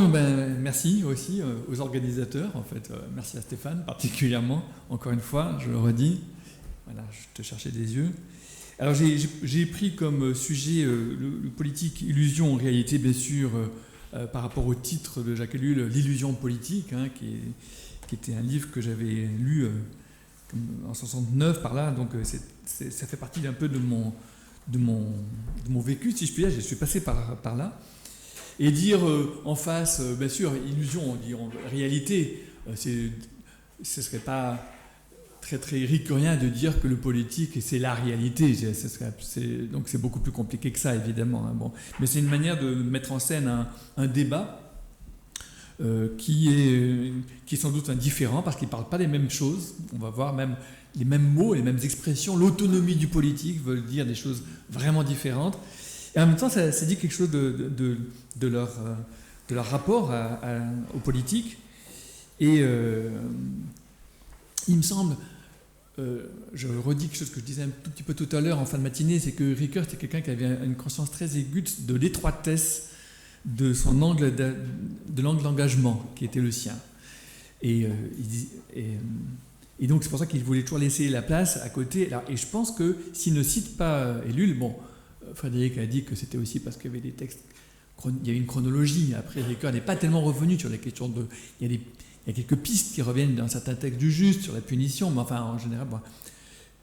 Bon, merci aussi aux organisateurs, en fait. Merci à Stéphane particulièrement, encore une fois, je le redis. Voilà, je te cherchais des yeux. Alors j'ai pris comme sujet le politique illusion, en réalité, bien sûr, par rapport au titre de Jacques Ellul, L'illusion politique, hein, qui était un livre que j'avais lu en 69 par là, donc ça fait partie un peu de mon vécu, si je puis dire. Je suis passé par là. Et dire en face, bien sûr, illusion, on dit en réalité, ce ne serait pas très ricorien de dire que le politique, c'est la réalité. Donc c'est beaucoup plus compliqué que ça, évidemment. Hein, bon. Mais c'est une manière de mettre en scène un débat qui est sans doute indifférent parce qu'il ne parle pas des mêmes choses. On va voir même les mêmes mots, les mêmes expressions. L'autonomie du politique veut dire des choses vraiment différentes. Et en même temps, ça dit quelque chose de leur rapport aux politiques. Et il me semble, je redis quelque chose que je disais un tout petit peu tout à l'heure en fin de matinée, c'est que Ricoeur était quelqu'un qui avait une conscience très aiguë de l'étroitesse de son angle l'angle d'engagement qui était le sien. Et donc c'est pour ça qu'il voulait toujours laisser la place à côté. Et je pense que s'il ne cite pas Ellul, bon, Frédéric a dit que c'était aussi parce qu'il y avait des textes, il y a une chronologie. Après, Ricoeur n'est pas tellement revenu sur les questions de... Il y a quelques pistes qui reviennent dans certains textes du Juste, sur la punition, mais enfin, en général... Bon.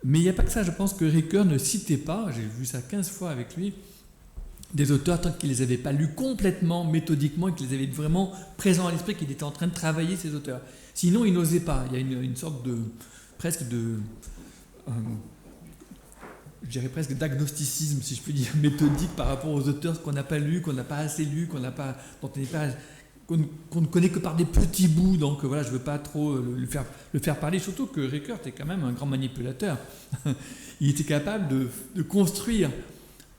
Mais il n'y a pas que ça, je pense que Ricoeur ne citait pas, j'ai vu ça 15 fois avec lui, des auteurs tant qu'il ne les avait pas lus complètement, méthodiquement, et qu'il les avait vraiment présents à l'esprit, qu'il était en train de travailler ces auteurs. Sinon, il n'osait pas. Il y a une sorte de... presque de... je dirais presque d'agnosticisme, si je puis dire, méthodique par rapport aux auteurs qu'on n'a pas lus, qu'on n'a pas assez lus, qu'on ne connaît que par des petits bouts. Donc voilà, je ne veux pas trop le faire parler, surtout que Ricoeur était quand même un grand manipulateur. Il était capable de construire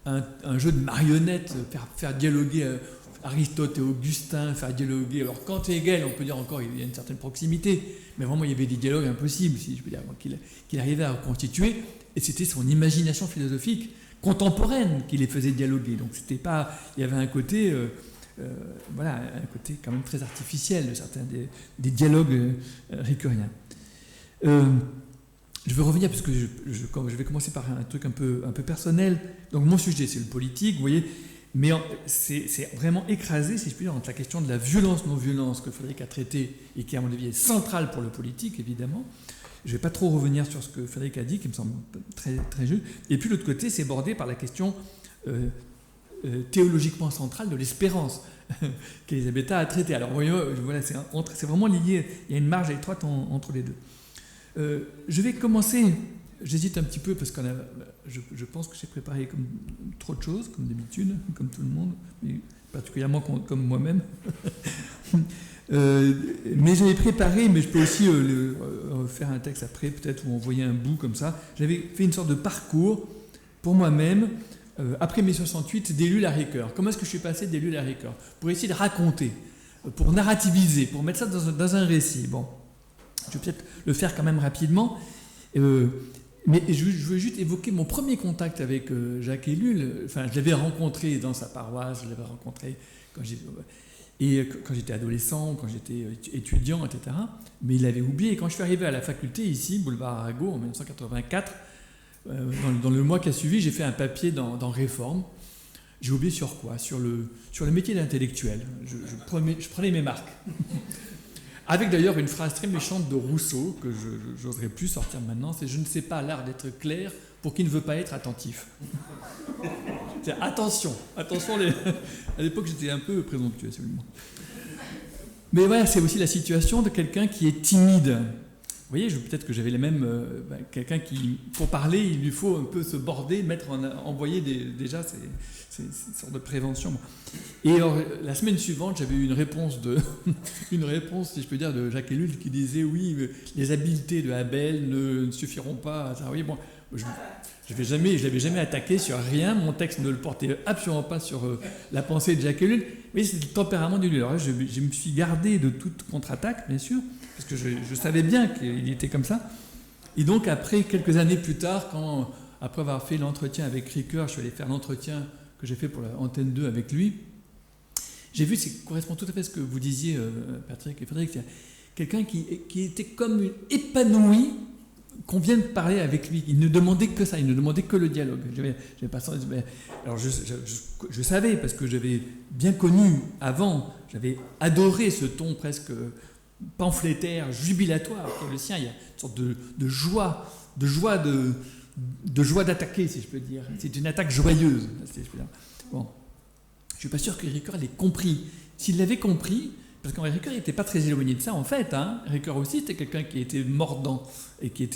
un jeu de marionnettes, faire dialoguer Aristote et Augustin, faire dialoguer... Alors Kant et Hegel, on peut dire encore, il y a une certaine proximité, mais vraiment il y avait des dialogues impossibles, si je peux dire, qu'il arrivait à reconstituer. Et c'était son imagination philosophique contemporaine qui les faisait dialoguer. Donc c'était pas, il y avait un côté, un côté quand même très artificiel de certains des dialogues ricoeuriens. Je veux revenir parce que je vais commencer par un truc un peu personnel. Donc mon sujet c'est le politique, vous voyez, mais c'est vraiment écrasé, si je puis dire, entre la question de la violence-non-violence que Frédéric a traité et qui à mon avis est centrale pour le politique évidemment. Je ne vais pas trop revenir sur ce que Frédéric a dit, qui me semble très, très juste. Et puis l'autre côté, c'est bordé par la question théologiquement centrale de l'espérance qu'Elisabetta a traitée. Alors voilà, c'est vraiment lié, il y a une marge étroite entre les deux. Je vais commencer, j'hésite un petit peu parce que je pense que j'ai préparé comme trop de choses, comme d'habitude, comme tout le monde, mais particulièrement comme moi-même. Mais j'avais préparé, mais je peux aussi faire un texte après, peut-être, ou envoyer un bout comme ça. J'avais fait une sorte de parcours pour moi-même, après mai 68, d'Ellul à Ricoeur. Comment est-ce que je suis passé d'Ellul à Ricoeur? Pour essayer de raconter, pour narrativiser, pour mettre ça dans un récit. Bon, je vais peut-être le faire quand même rapidement. Mais je veux juste évoquer mon premier contact avec Jacques Ellul. Enfin, je l'avais rencontré dans sa paroisse, je l'avais rencontré quand j'étais adolescent, quand j'étais étudiant, etc. Mais il l'avait oublié. Et quand je suis arrivé à la faculté, ici, boulevard Arago, en 1984, dans le mois qui a suivi, j'ai fait un papier dans Réforme. J'ai oublié sur quoi? Sur le métier d'intellectuel. Je prenais mes marques. Avec d'ailleurs une phrase très méchante de Rousseau, que je n'oserais plus sortir maintenant, c'est « Je ne sais pas l'art d'être clair pour qui ne veut pas être attentif ». C'est attention, à l'époque j'étais un peu présomptueux, absolument. Mais voilà, c'est aussi la situation de quelqu'un qui est timide. Vous voyez, peut-être que j'avais les mêmes... quelqu'un qui, pour parler, il lui faut un peu se border, envoyer déjà ces sortes de prévention. Et alors, la semaine suivante, j'avais eu une réponse, si je peux dire, de Jacques Ellul qui disait « Oui, les habiletés de Abel ne suffiront pas. » Oui, bon, je ne l'avais jamais attaqué sur rien, mon texte ne le portait absolument pas sur la pensée de Jacques Ellul, mais c'est le tempérament d'Ellul. Alors là, je me suis gardé de toute contre-attaque, bien sûr, parce que je savais bien qu'il était comme ça. Et donc, après, quelques années plus tard, après avoir fait l'entretien avec Ricoeur, je suis allé faire l'entretien que j'ai fait pour la Antenne 2 avec lui, J'ai vu, ça correspond tout à fait à ce que vous disiez, Patrick et Frédéric, c'est quelqu'un qui était comme épanoui qu'on vienne parler avec lui. Il ne demandait que ça, il ne demandait que le dialogue. J'avais pas, alors je savais, parce que j'avais bien connu avant, j'avais adoré ce ton presque pamphlétaire, jubilatoire qui est le sien. Il y a une sorte de joie d'attaquer, si je peux dire. C'est une attaque joyeuse, si je peux dire. Bon. Je ne suis pas sûr que Ricoeur l'ait compris. S'il l'avait compris, parce qu'en Ricoeur n'était pas très éloigné de ça, en fait. Ricoeur aussi, c'était quelqu'un qui était mordant et qui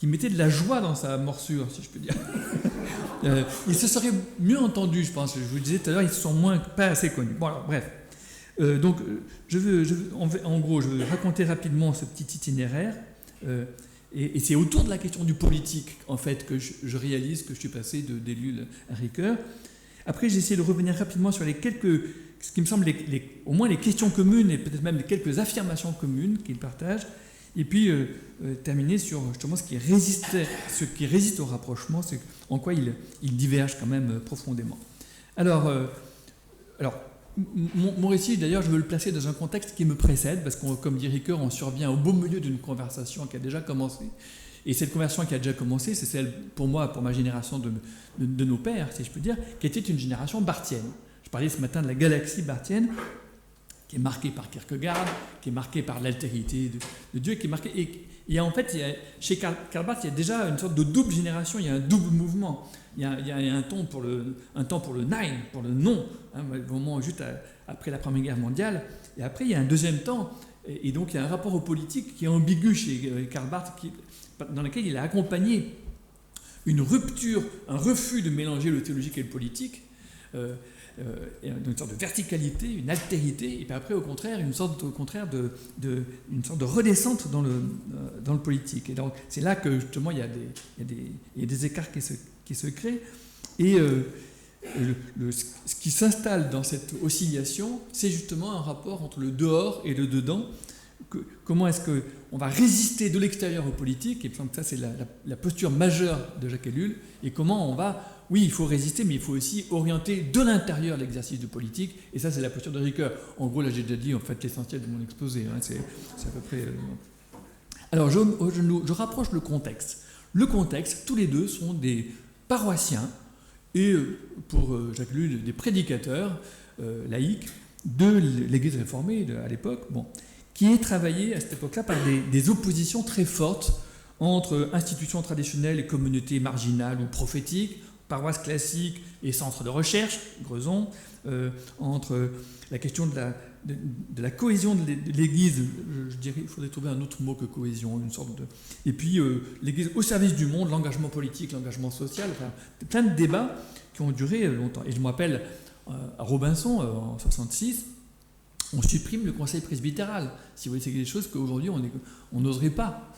mettait de la joie dans sa morsure, si je peux dire. Il se serait mieux entendu, je pense. Je vous disais tout à l'heure, ils ne sont pas assez connus. Bon, alors, bref. Donc, en gros, je veux raconter rapidement ce petit itinéraire. Et c'est autour de la question du politique, en fait, que je réalise que je suis passé d'Ellul à Ricoeur. Après, j'ai essayé de revenir rapidement sur ce qui me semble au moins les questions communes et peut-être même les quelques affirmations communes qu'il partage, et puis terminer sur justement ce qui résiste au rapprochement, c'est en quoi il diverge quand même profondément. Alors mon récit, d'ailleurs, je veux le placer dans un contexte qui me précède, parce que, comme dit Ricoeur, on survient au beau milieu d'une conversation qui a déjà commencé. Et cette conversion qui a déjà commencé, c'est celle, pour moi, pour ma génération de nos pères, si je peux dire, qui était une génération barthienne. Je parlais ce matin de la galaxie barthienne, qui est marquée par Kierkegaard, qui est marquée par l'altérité de Dieu, qui est marquée... Et en fait, chez Karl Barth, il y a déjà une sorte de double génération, il y a un double mouvement. Il y a un temps pour le nein, pour le non, au moment juste après la Première Guerre mondiale. Et après, il y a un deuxième temps, et donc il y a un rapport au politique qui est ambigu chez Karl Barth, dans lequel il a accompagné une rupture, un refus de mélanger le théologique et le politique, une sorte de verticalité, une altérité, et puis après, au contraire, une sorte de redescente dans le politique. Et donc, c'est là que, justement, il y a des écarts qui se créent. Et ce qui s'installe dans cette oscillation, c'est justement un rapport entre le dehors et le dedans. Comment est-ce qu'on va résister de l'extérieur au politique, et ça c'est la posture majeure de Jacques Ellul, et comment on va, oui, il faut résister, mais il faut aussi orienter de l'intérieur l'exercice du politique, et ça c'est la posture de Ricoeur. En gros, là j'ai déjà dit en fait l'essentiel de mon exposé, c'est à peu près... Alors je rapproche le contexte. Le contexte, tous les deux sont des paroissiens, et pour Jacques Ellul, des prédicateurs laïcs de l'Église réformée à l'époque, qui est travaillé à cette époque-là par des oppositions très fortes entre institutions traditionnelles et communautés marginales ou prophétiques, paroisses classiques et centres de recherche, Grezon, entre la question de la cohésion de l'Église, je dirais, il faudrait trouver un autre mot que cohésion, une sorte de... Et puis l'Église au service du monde, l'engagement politique, l'engagement social, enfin, plein de débats qui ont duré longtemps. Et je me rappelle, à Robinson, en 1966, on supprime le conseil presbytéral. Si vous voulez, c'est quelque chose qu'aujourd'hui, on n'oserait pas.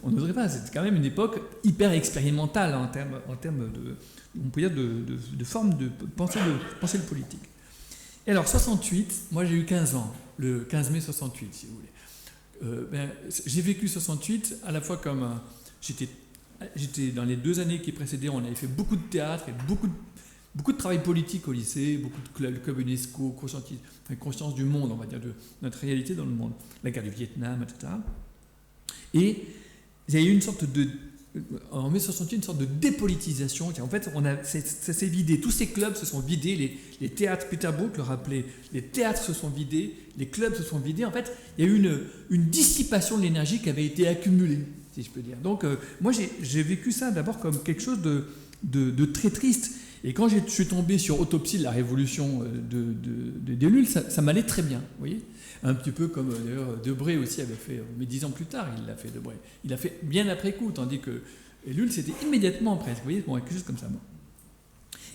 On n'oserait pas. C'est quand même une époque hyper expérimentale en termes on peut dire de forme de penser le politique. Et alors, 68, moi j'ai eu 15 ans, le 15 mai 68, si vous voulez. J'ai vécu 68 à la fois comme... J'étais dans les 2 années qui précédaient, on avait fait beaucoup de théâtre et beaucoup de travail politique au lycée, beaucoup de clubs UNESCO, conscience du monde, on va dire, de notre réalité dans le monde, la guerre du Vietnam, etc. Et il y a eu une sorte en mai 68, une sorte de dépolitisation. En fait, ça s'est vidé. Tous ces clubs se sont vidés, les théâtres, Peter Brook le rappelait, les théâtres se sont vidés, les clubs se sont vidés. En fait, il y a eu une dissipation de l'énergie qui avait été accumulée, si je peux dire. Donc, moi, j'ai vécu ça d'abord comme quelque chose de très triste. Et quand je suis tombé sur Autopsie de la Révolution d'Ellul, ça m'allait très bien, vous voyez. Un petit peu comme d'ailleurs Debré aussi avait fait, mais 10 ans plus tard, il l'a fait, Debré. Il l'a fait bien après coup, tandis que Ellul, c'était immédiatement presque, vous voyez, quelque chose comme ça.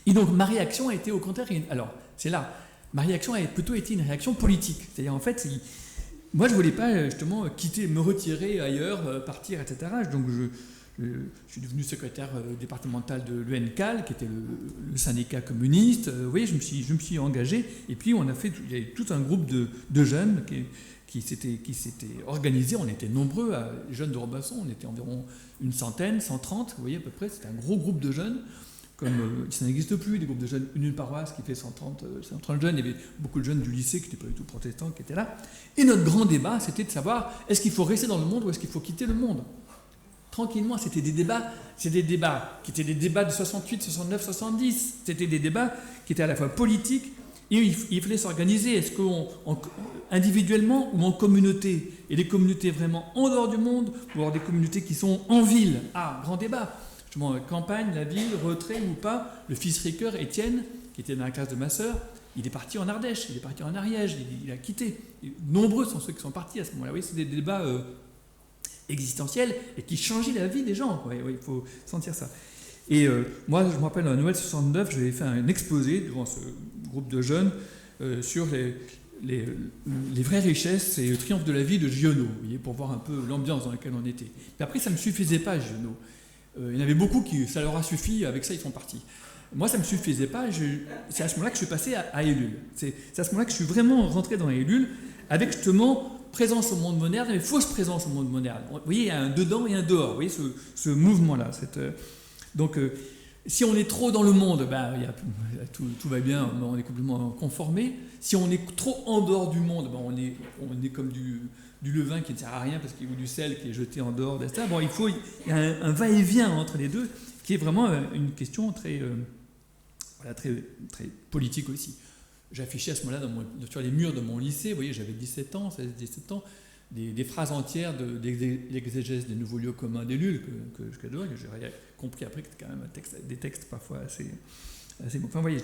Et donc ma réaction a été au contraire, alors c'est là, ma réaction a plutôt été une réaction politique. C'est-à-dire en fait, moi je ne voulais pas justement me retirer ailleurs, partir, etc. Donc je suis devenu secrétaire départemental de l'UNCAL, qui était le syndicat communiste. Vous voyez, je me suis engagé. Et puis, il y a eu tout un groupe de jeunes qui s'étaient organisés. On était nombreux, les jeunes de Robinson. On était environ une centaine, 130. Vous voyez, à peu près. C'était un gros groupe de jeunes ça n'existe plus, des groupes de jeunes, une paroisse qui fait 130 jeunes, il y avait beaucoup de jeunes du lycée qui n'étaient pas du tout protestants qui étaient là. Et notre grand débat, c'était de savoir, est-ce qu'il faut rester dans le monde ou est-ce qu'il faut quitter le monde? Tranquillement, c'était des débats qui étaient des débats de 68, 69, 70. C'était des débats qui étaient à la fois politiques et il fallait s'organiser. Est-ce individuellement ou en communauté? Et des communautés vraiment en dehors du monde ou alors des communautés qui sont en ville? Ah, grand débat. Justement, campagne, la ville, retrait ou pas. Le fils Ricoeur, Étienne, qui était dans la classe de ma sœur, il est parti en Ardèche, il est parti en Ariège, il a quitté. Et nombreux sont ceux qui sont partis à ce moment-là. Oui, c'est des débats existentiels et qui changeaient la vie des gens. Oui, il faut sentir ça. Et moi, je me rappelle, en Noël 69, j'avais fait un exposé devant ce groupe de jeunes sur les vraies richesses et le triomphe de la vie de Giono, vous voyez, pour voir un peu l'ambiance dans laquelle on était. Mais après, ça ne me suffisait pas, Giono. Il y en avait beaucoup qui, ça leur a suffi, avec ça, ils sont partis. Moi, ça ne me suffisait pas. C'est à ce moment-là que je suis passé à Ellul. C'est à ce moment-là que je suis vraiment rentré dans Ellul, avec justement présence au monde moderne, mais fausse présence au monde moderne. Vous voyez, il y a un dedans et un dehors. Vous voyez, ce mouvement-là. Donc, si on est trop dans le monde, tout va bien, on est complètement conformé. Si on est trop en dehors du monde, on est comme du levain qui ne sert à rien parce qu'il y a du sel qui est jeté en dehors, etc. Bon, il y a un va-et-vient entre les deux qui est vraiment une question très politique aussi. J'affichais à ce moment-là sur les murs de mon lycée, vous voyez, j'avais 17 ans, des phrases entières l'exégèse des nouveaux lieux communs d'Ellul que j'ai compris après que c'était quand même des textes parfois assez bon. Enfin, vous voyez,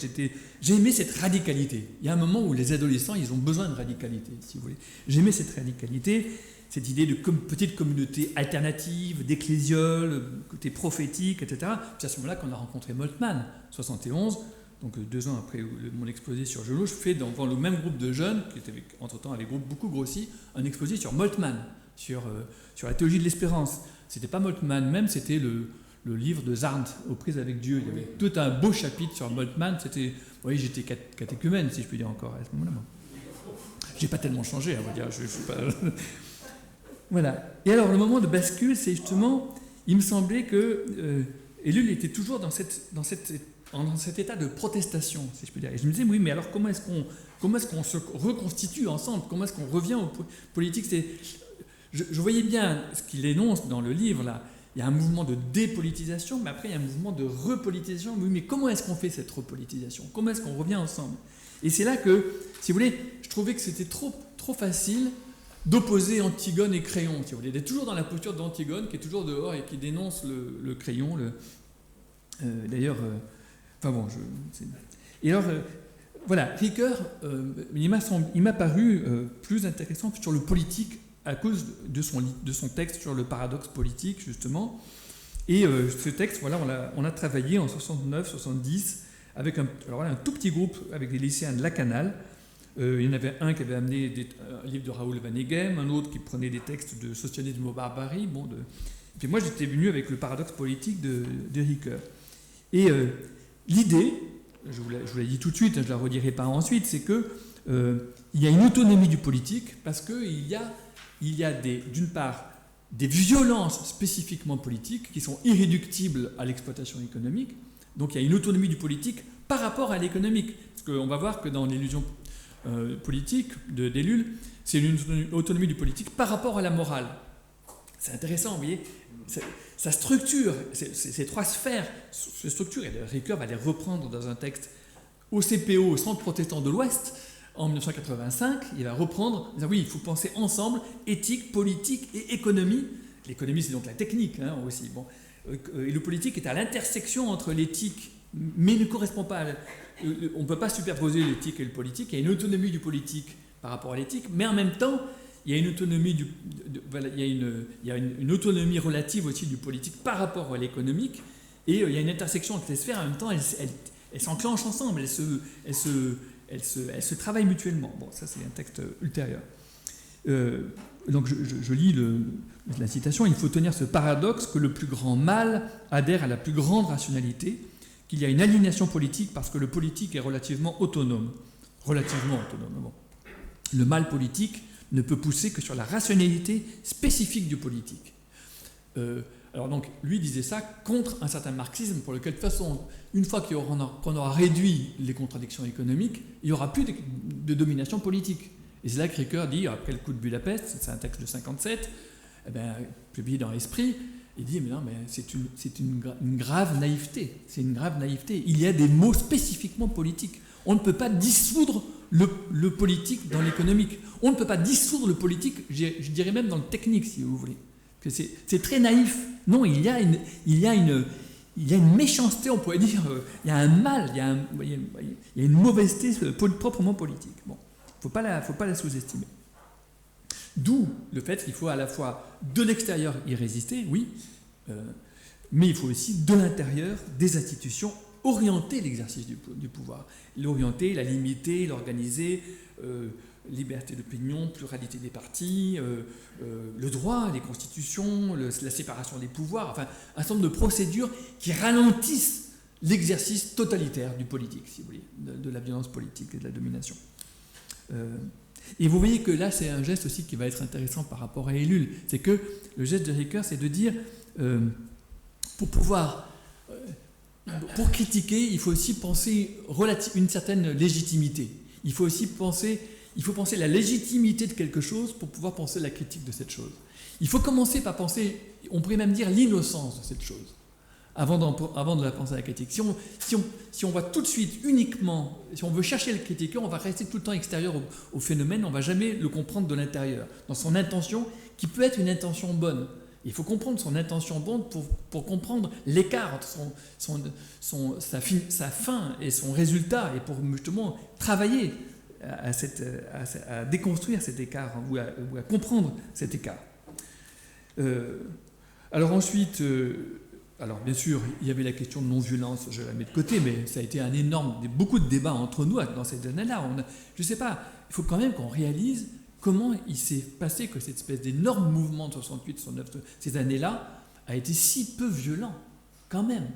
j'aimais cette radicalité. Il y a un moment où les adolescents, ils ont besoin de radicalité, si vous voulez. J'aimais cette radicalité, cette idée de petite communauté alternative, d'ecclésiole, côté prophétique, etc. Puis à ce moment-là qu'on a rencontré Moltmann, 71, donc 2 ans après mon exposé sur Giono, je fais devant le même groupe de jeunes, qui était entre-temps avait beaucoup grossi, un exposé sur Moltmann, sur la théologie de l'espérance. C'était pas Moltmann même, c'était le livre de Zarnt, Aux prises avec Dieu. Il y avait tout un beau chapitre sur Moltmann. Vous voyez, j'étais catéchumène, si je puis dire encore, à ce moment-là. J'ai pas tellement changé, à vrai dire. Je suis pas... Voilà. Et alors, le moment de bascule, c'est justement, il me semblait que Ellul était toujours dans cet état de protestation, si je puis dire. Et je me disais, oui, mais alors comment est-ce qu'on se reconstitue ensemble? Comment est-ce qu'on revient aux politiques? Je voyais bien ce qu'il énonce dans le livre, là. Il y a un mouvement de dépolitisation, mais après il y a un mouvement de repolitisation. Oui, mais comment est-ce qu'on fait cette repolitisation? Comment est-ce qu'on revient ensemble? Et c'est là que, si vous voulez, je trouvais que c'était trop facile d'opposer Antigone et Créon, si vous voulez, d'être toujours dans la posture d'Antigone, qui est toujours dehors et qui dénonce le Créon. Et alors, voilà, Ricoeur, il m'a paru plus intéressant sur le politique à cause de son texte sur le paradoxe politique, justement. Et ce texte, voilà, on a travaillé en 69, 70, avec un tout petit groupe, avec les lycéens de Lacanal. Il y en avait un qui avait amené un livre de Raoul Vaneigem, un autre qui prenait des textes de socialisme aux barbaries. Et puis moi, j'étais venu avec le paradoxe politique de Ricoeur. Et l'idée, je vous l'ai dit tout de suite, je ne la redirai pas ensuite, c'est qu'il y a une autonomie du politique parce qu'il y a d'une part des violences spécifiquement politiques qui sont irréductibles à l'exploitation économique. Donc il y a une autonomie du politique par rapport à l'économique. Parce qu'on va voir que dans l'illusion politique d'Ellul, c'est une autonomie du politique par rapport à la morale. C'est intéressant, vous voyez. Sa structure, ces 3 sphères, ces structures, et Ricoeur va les reprendre dans un texte au CPO, au Centre protestant de l'Ouest, en 1985, il va reprendre, en disant, oui, il faut penser ensemble, éthique, politique et économie. L'économie, c'est donc la technique aussi. Bon. Et le politique est à l'intersection entre l'éthique, mais ne correspond pas on ne peut pas superposer l'éthique et le politique. Il y a une autonomie du politique par rapport à l'éthique, mais en même temps, il y a une autonomie une autonomie relative aussi du politique par rapport à l'économique, et il y a une intersection entre les sphères. En même temps, elles s'enclenchent ensemble, elles se travaillent mutuellement. Bon, ça c'est un texte ultérieur. Donc je lis la citation. Il faut tenir ce paradoxe que le plus grand mal adhère à la plus grande rationalité, qu'il y a une aliénation politique parce que le politique est relativement autonome. Relativement autonome. Bon. Le mal politique ne peut pousser que sur la rationalité spécifique du politique. Alors donc, lui disait ça contre un certain marxisme pour lequel, de toute façon, une fois qu'on aura réduit les contradictions économiques, il n'y aura plus de domination politique. Et c'est là que Ricoeur dit, après le coup de Budapest, c'est un texte de 57, publié dans l'Esprit, il dit, mais non, mais c'est une grave naïveté. C'est une grave naïveté. Il y a des mots spécifiquement politiques. On ne peut pas dissoudre le politique dans l'économique. On ne peut pas dissoudre le politique, je dirais même dans le technique, si vous voulez. Que c'est très naïf. Non, il y a une méchanceté, on pourrait dire, il y a un mal, il y a une mauvaiseté proprement politique. Bon, faut pas la sous-estimer. D'où le fait qu'il faut à la fois de l'extérieur y résister, oui, mais il faut aussi de l'intérieur des institutions orienter l'exercice du pouvoir, l'orienter, la limiter, l'organiser, liberté d'opinion, pluralité des partis, le droit, les constitutions, la séparation des pouvoirs, enfin un certain nombre de procédures qui ralentissent l'exercice totalitaire du politique, si vous voulez, de la violence politique et de la domination. Et vous voyez que là, c'est un geste aussi qui va être intéressant par rapport à Ellul. C'est que le geste de Ricoeur, c'est de dire, pour critiquer, il faut aussi penser une certaine légitimité. Il faut penser la légitimité de quelque chose pour pouvoir penser la critique de cette chose. Il faut commencer par penser, on pourrait même dire l'innocence de cette chose, avant de la penser à la critique. Si on voit tout de suite uniquement, si on veut chercher le critiqueur, on va rester tout le temps extérieur au phénomène, on ne va jamais le comprendre de l'intérieur, dans son intention, qui peut être une intention bonne. Il faut comprendre son intention bonne pour comprendre l'écart entre sa fin et son résultat, et pour justement travailler à déconstruire cet écart, ou à comprendre cet écart. Alors ensuite, bien sûr, il y avait la question de non-violence, je la mets de côté, mais ça a été beaucoup de débats entre nous dans ces années-là. Je ne sais pas, il faut quand même qu'on réalise comment il s'est passé que cette espèce d'énorme mouvement de 68, 69, ces années-là, a été si peu violent, quand même.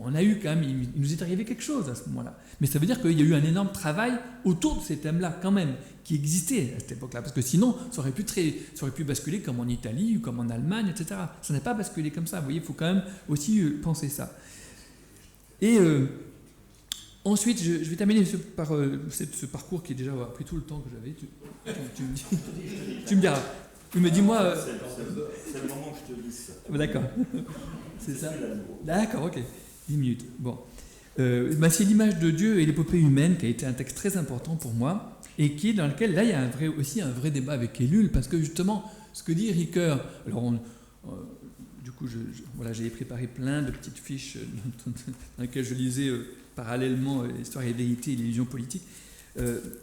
Il nous est arrivé quelque chose à ce moment-là. Mais ça veut dire qu'il y a eu un énorme travail autour de ces thèmes-là, quand même, qui existait à cette époque-là. Parce que sinon, ça aurait pu basculer comme en Italie, ou comme en Allemagne, etc. Ça n'a pas basculé comme ça. Vous voyez, il faut quand même aussi penser ça. Et ensuite, je vais terminer par ce parcours qui déjà a pris tout le temps que j'avais. Tu me diras. Tu me dis, moi... C'est le moment que je te dise ça. D'accord. C'est ça. D'accord, ok. 10 minutes. Bon. C'est l'image de Dieu et l'épopée humaine qui a été un texte très important pour moi et dans lequel, là, il y a aussi un vrai débat avec Ellul, parce que justement, ce que dit Ricoeur, alors du coup, j'ai préparé plein de petites fiches dans lesquelles je lisais parallèlement Histoire et vérité et l'illusion politique,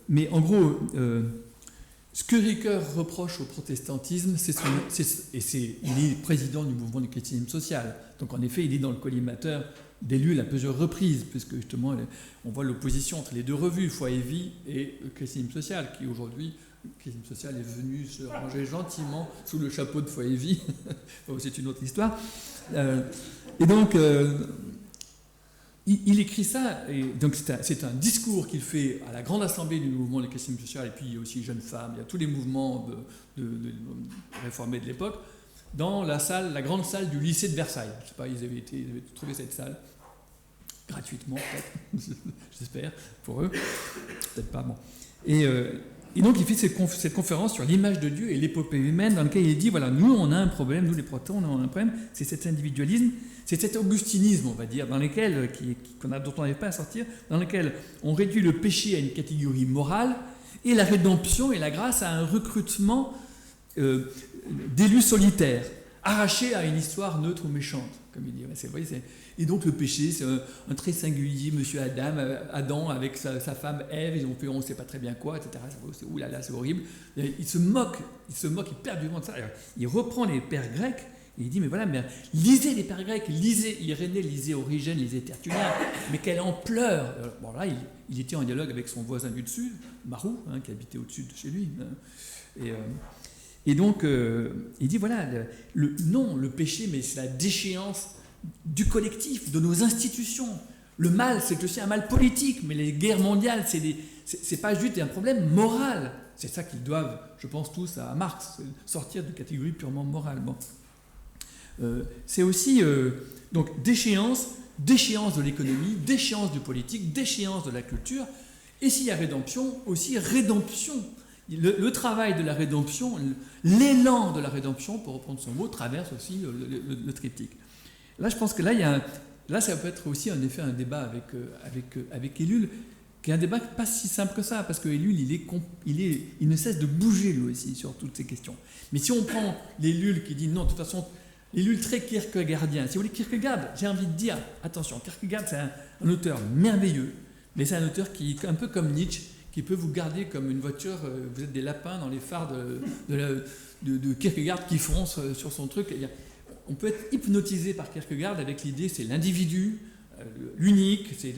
mais en gros, ce que Ricoeur reproche au protestantisme, il est président du mouvement du christianisme social, donc en effet, il est dans le collimateur d'Ellul à plusieurs reprises, puisque justement, on voit l'opposition entre les deux revues, Foi et Vie et le christianisme social, qui aujourd'hui, le christianisme social est venu se ranger gentiment sous le chapeau de Foi et Vie. C'est une autre histoire. Et donc, il écrit ça, et donc c'est un discours qu'il fait à la grande assemblée du mouvement du christianisme social, et puis il y a aussi Jeunes Femmes, il y a tous les mouvements de réformés de l'époque, dans la grande salle du lycée de Versailles. Je ne sais pas, ils avaient trouvé cette salle gratuitement, peut-être, j'espère, pour eux. Peut-être pas, bon. Et donc, il fait cette conférence sur l'image de Dieu et l'épopée humaine, dans laquelle il dit, voilà, nous, on a un problème, nous, les protestants, on a un problème, c'est cet individualisme, c'est cet augustinisme, on va dire, dont on n'arrive pas à sortir, dans lequel on réduit le péché à une catégorie morale, et la rédemption et la grâce à un recrutement d'élus solitaires, arrachés à une histoire neutre ou méchante, comme il dit. Et donc le péché, c'est un trait singulier, monsieur Adam avec sa femme Ève, ils ont fait on ne sait pas très bien quoi, etc. Ouh là là, c'est horrible. Il se moque éperdument de ça. Alors, il reprend les pères grecs, et il dit, mais voilà, mais lisez les pères grecs, lisez Irénée, lisez Origène, lisez Tertullien, mais quelle ampleur. Bon là, il était en dialogue avec son voisin du dessus, Marou, qui habitait au-dessus de chez lui. Et donc, il dit, voilà, le péché, mais c'est la déchéance du collectif, de nos institutions. Le mal, c'est aussi un mal politique, mais les guerres mondiales, c'est pas juste un problème moral. C'est ça qu'ils doivent, je pense tous à Marx, sortir de catégorie purement morale. Bon. C'est aussi donc déchéance de l'économie, déchéance du politique, déchéance de la culture. Et s'il y a rédemption, aussi rédemption. Le travail de la rédemption, l'élan de la rédemption, pour reprendre son mot, traverse aussi le triptyque. Là, je pense que là, ça peut être aussi en effet un débat avec Ellul, qui est un débat pas si simple que ça, parce que Ellul, il ne cesse de bouger lui aussi sur toutes ces questions. Mais si on prend l'Ellul qui dit non, de toute façon, l'Ellul très kierkegaardien, si vous voulez, Kierkegaard, j'ai envie de dire, attention, Kierkegaard, c'est un auteur merveilleux, mais c'est un auteur qui, un peu comme Nietzsche, qui peut vous garder comme une voiture, vous êtes des lapins dans les phares de Kierkegaard qui foncent sur son truc. On peut être hypnotisé par Kierkegaard avec l'idée, c'est l'individu, l'unique, c'est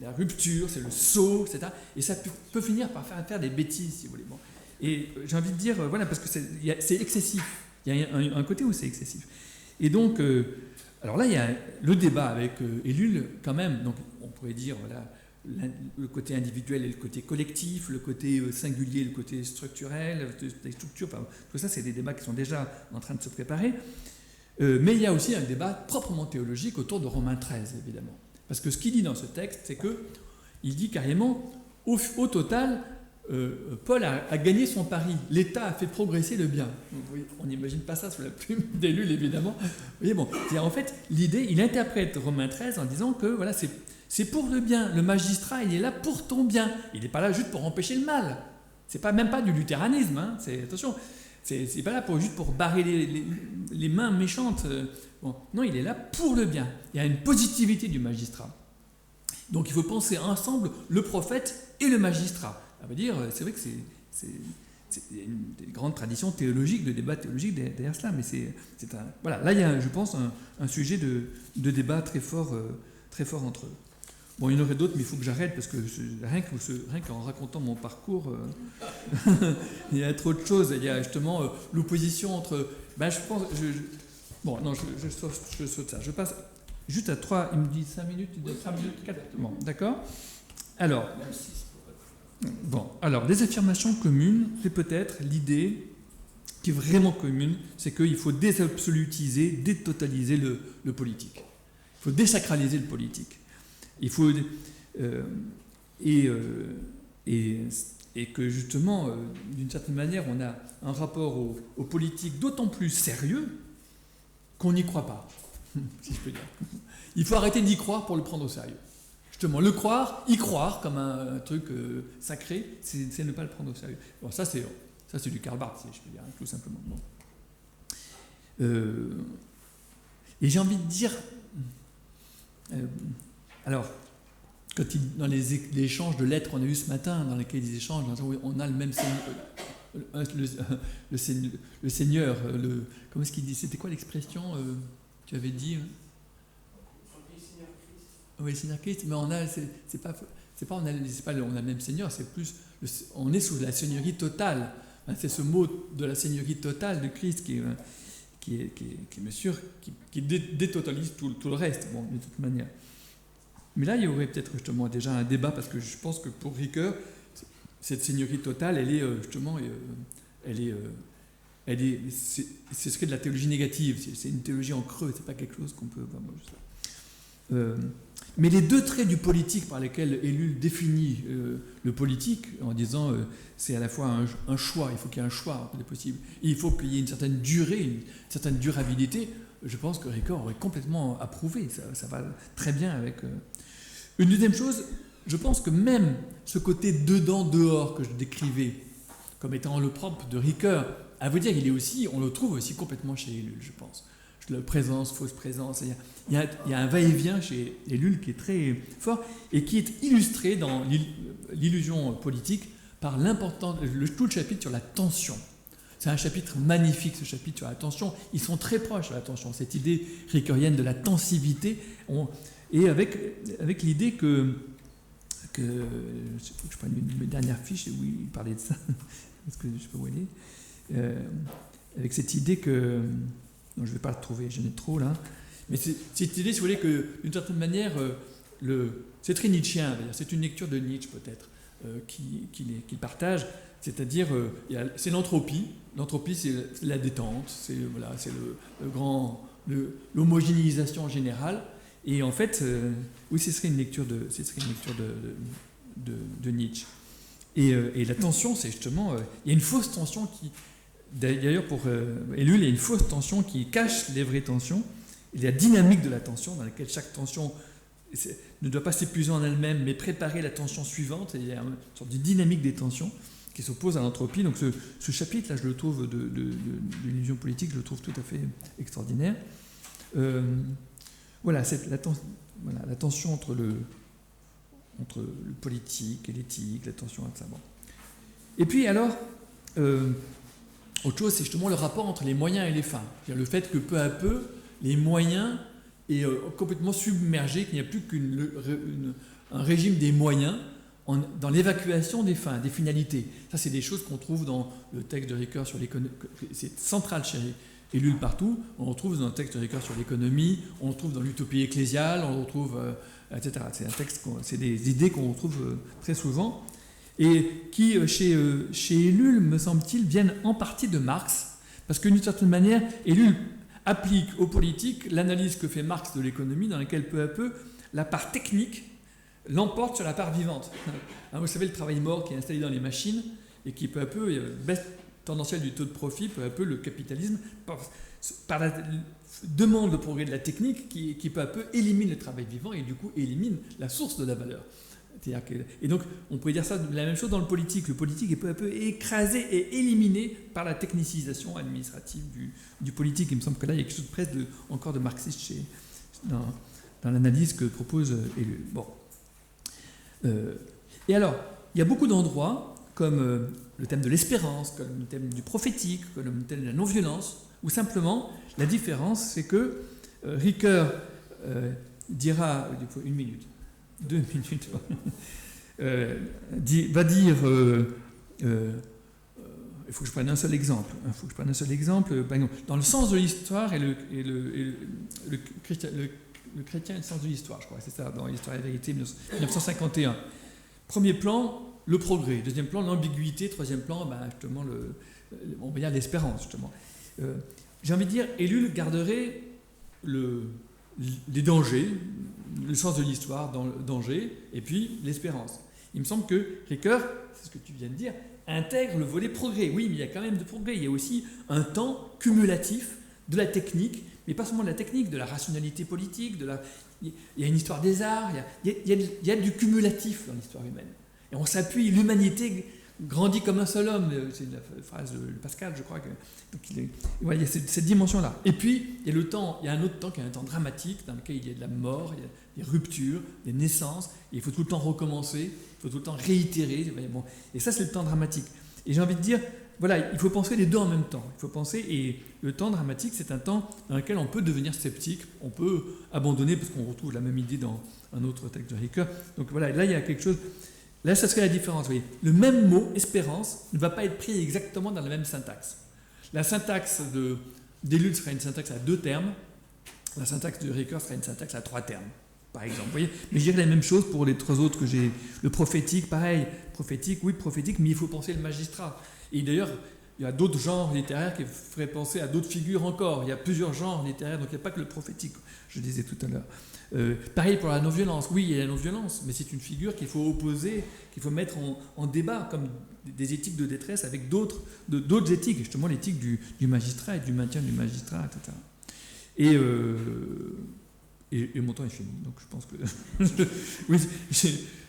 la rupture, c'est le saut, etc. Et ça peut finir par faire des bêtises, si vous voulez. Bon. Et j'ai envie de dire, voilà, parce que c'est excessif. Il y a un côté où c'est excessif. Et donc, alors là, il y a le débat avec Ellul, quand même. Donc, on pourrait dire, voilà, le côté individuel et le côté collectif, le côté singulier, le côté structurel, les structures, enfin, tout ça, c'est des débats qui sont déjà en train de se préparer. Mais il y a aussi un débat proprement théologique autour de Romains 13, évidemment. Parce que ce qu'il dit dans ce texte, c'est qu'il dit carrément, au total, Paul a gagné son pari. L'État a fait progresser le bien. On n'imagine pas ça sous la plume d'Ellul, évidemment. Vous voyez, bon, en fait, l'idée, il interprète Romains 13 en disant que voilà, c'est pour le bien. Le magistrat, il est là pour ton bien. Il n'est pas là juste pour empêcher le mal. C'est même pas du luthéranisme. Hein. Attention, c'est pas là juste pour barrer les mains méchantes. Bon, non, il est là pour le bien. Il y a une positivité du magistrat. Donc il faut penser ensemble le prophète et le magistrat. Ça veut dire, c'est vrai que c'est une grande tradition théologique, de débat théologique derrière cela, mais voilà, là il y a, je pense, un sujet de débat très fort entre eux. Bon, il y en aurait d'autres, mais il faut que j'arrête, parce que rien qu'en racontant mon parcours, il y a trop de choses. Il y a justement l'opposition entre... je pense... bon, non, je saute ça. Je passe juste à 3... Il me dit 5 minutes, il dit 3 minutes, 4... Bon, d'accord. Alors... Bon, alors, des affirmations communes, c'est peut-être l'idée qui est vraiment commune, c'est qu'il faut désabsolutiser, détotaliser le politique. Il faut désacraliser le politique. Il faut... et que justement, d'une certaine manière, on a un rapport au politique d'autant plus sérieux qu'on n'y croit pas, si je peux dire. Il faut arrêter d'y croire pour le prendre au sérieux. Justement, y croire comme un truc sacré, c'est ne pas le prendre au sérieux. Bon, ça c'est du Karl Barth, si je peux dire, tout simplement. Bon. Et j'ai envie de dire... alors, dans les échanges de lettres qu'on a eu ce matin, dans lesquels ils échangent, on a le même Seigneur, le Seigneur, comment est-ce qu'il dit? C'était quoi l'expression tu avais dit Oui, Seigneur Christ, mais on a, c'est pas on a le même Seigneur, c'est plus, on est sous la Seigneurie totale. C'est ce mot de la Seigneurie totale de Christ qui est bien sûr, qui détotalise tout le reste, bon, de toute manière. Mais là, il y aurait peut-être justement déjà un débat, parce que je pense que pour Ricoeur, cette Seigneurie totale, elle est justement, ce serait de la théologie négative, c'est une théologie en creux, c'est pas quelque chose qu'on peut... mais les deux traits du politique par lesquels Ellul définit le politique, en disant c'est à la fois un choix, il faut qu'il y ait un choix de possible, et il faut qu'il y ait une certaine durée, une certaine durabilité, je pense que Ricoeur aurait complètement approuvé, ça va très bien avec... Une deuxième chose, je pense que même ce côté dedans-dehors que je décrivais comme étant le propre de Ricoeur, à vous dire, on le trouve aussi complètement chez Ellul, je pense. La présence, fausse présence, il y a un va-et-vient chez Ellul qui est très fort et qui est illustré dans l'illusion politique par tout le chapitre sur la tension. C'est un chapitre magnifique, ce chapitre sur la tension. Ils sont très proches de la tension, cette idée ricoeurienne de la tensivité, et avec l'idée que je prends une de mes dernières fiches où il parlait de ça, parce que je ne sais pas où elle est, avec cette idée que... Non, je ne vais pas le trouver, j'en ai trop là. Mais cette idée, si vous voulez, que d'une certaine manière, c'est très nietzschéen, c'est une lecture de Nietzsche peut-être, qu'il partage, c'est-à-dire, c'est l'entropie. L'entropie, c'est la détente, c'est le grand l'homogénéisation générale. Et en fait, oui, ce serait une lecture de Nietzsche. Et la tension, c'est justement... il y a une fausse tension qui... D'ailleurs, pour Ellul, il y a une fausse tension qui cache les vraies tensions. Il y a la dynamique de la tension, dans laquelle chaque tension ne doit pas s'épuiser en elle-même, mais préparer la tension suivante. Et il y a une sorte de dynamique des tensions qui s'oppose à l'entropie. Donc ce chapitre-là, je le trouve, de l'illusion politique, je le trouve tout à fait extraordinaire. Voilà, la tension entre le politique et l'éthique, la tension entre ça. Bon. Et puis alors, autre chose, c'est justement le rapport entre les moyens et les fins. C'est-à-dire le fait que peu à peu, les moyens est complètement submergé, qu'il n'y a plus qu'un régime des moyens dans l'évacuation des fins, des finalités. Ça, c'est des choses qu'on trouve dans le texte de Ricoeur sur l'économie. C'est central chez Ellul partout. On le retrouve dans le texte de Ricoeur sur l'économie, on le retrouve dans l'utopie ecclésiale, on le retrouve, etc. C'est des idées qu'on retrouve très souvent et qui, chez Ellul, me semble-t-il, viennent en partie de Marx, parce que d'une certaine manière, Ellul applique aux politiques l'analyse que fait Marx de l'économie, dans laquelle peu à peu, la part technique l'emporte sur la part vivante. Vous savez, le travail mort qui est installé dans les machines et qui peu à peu, baisse tendancielle du taux de profit, peu à peu le capitalisme, par la demande de progrès de la technique, qui peu à peu élimine le travail vivant et du coup élimine la source de la valeur. Et donc, on pourrait dire ça de la même chose dans le politique. Le politique est peu à peu écrasé et éliminé par la technicisation administrative du politique. Il me semble que là, il y a quelque chose presque encore de marxiste dans l'analyse que propose Ellul. Bon. Et alors, il y a beaucoup d'endroits, comme le thème de l'espérance, comme le thème du prophétique, comme le thème de la non-violence, où simplement, la différence, c'est que Ricoeur dira, il faut 1 minute, 2 minutes, va dire, il faut que je prenne un seul exemple, dans le sens de l'histoire et le chrétien et le sens de l'histoire, je crois, c'est ça, dans l'Histoire et la vérité, 1951. Premier plan, le progrès. Deuxième plan, l'ambiguïté. Troisième plan, justement, on va dire l'espérance, justement. J'ai envie de dire, Ellul garderait les dangers, le sens de l'histoire, dans le danger, et puis l'espérance. Il me semble que Ricoeur, c'est ce que tu viens de dire, intègre le volet progrès. Oui, mais il y a quand même de progrès. Il y a aussi un temps cumulatif de la technique, mais pas seulement de la technique, de la rationalité politique, il y a une histoire des arts, il y a du cumulatif dans l'histoire humaine. Et on s'appuie, l'humanité grandit comme un seul homme, c'est la phrase de Pascal, je crois. Il y a cette dimension-là. Et puis, il y a un autre temps qui est un temps dramatique, dans lequel il y a de la mort, il y a des ruptures, des naissances, et il faut tout le temps recommencer, il faut tout le temps réitérer. Bon. Et ça, c'est le temps dramatique. Et j'ai envie de dire, voilà, il faut penser les deux en même temps. Il faut penser, et le temps dramatique, c'est un temps dans lequel on peut devenir sceptique, on peut abandonner, parce qu'on retrouve la même idée dans un autre texte de Ricoeur. Donc voilà, là, il y a quelque chose. Là, ça serait la différence. Vous voyez. Le même mot, espérance, ne va pas être pris exactement dans la même syntaxe. La syntaxe d'Ellul sera une syntaxe à 2 termes. La syntaxe de Ricoeur sera une syntaxe à 3 termes, par exemple. Vous voyez. Mais je dirais la même chose pour les 3 autres que j'ai. Le prophétique, pareil. Prophétique, oui, prophétique, mais il faut penser le magistrat. Et d'ailleurs, il y a d'autres genres littéraires qui feraient penser à d'autres figures encore. Il y a plusieurs genres littéraires, donc il n'y a pas que le prophétique, je disais tout à l'heure. Pareil pour la non-violence. Oui, il y a la non-violence, mais c'est une figure qu'il faut opposer, qu'il faut mettre en débat, comme des éthiques de détresse avec d'autres éthiques, justement l'éthique du magistrat et du maintien du magistrat, etc. Et mon temps est fini, donc je pense que... oui,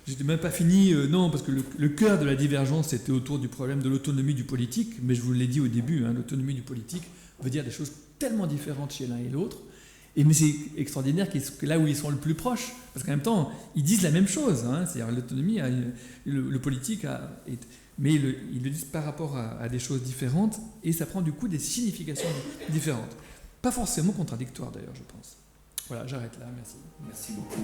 j'étais même pas fini, non, parce que le cœur de la divergence, c'était autour du problème de l'autonomie du politique, mais je vous l'ai dit au début, l'autonomie du politique veut dire des choses tellement différentes chez l'un et l'autre. Mais c'est extraordinaire que là où ils sont le plus proches, parce qu'en même temps, ils disent la même chose. C'est-à-dire l'autonomie, le politique, mais ils le disent par rapport à des choses différentes, et ça prend du coup des significations différentes. Pas forcément contradictoires d'ailleurs, je pense. Voilà, j'arrête là, merci. Merci beaucoup.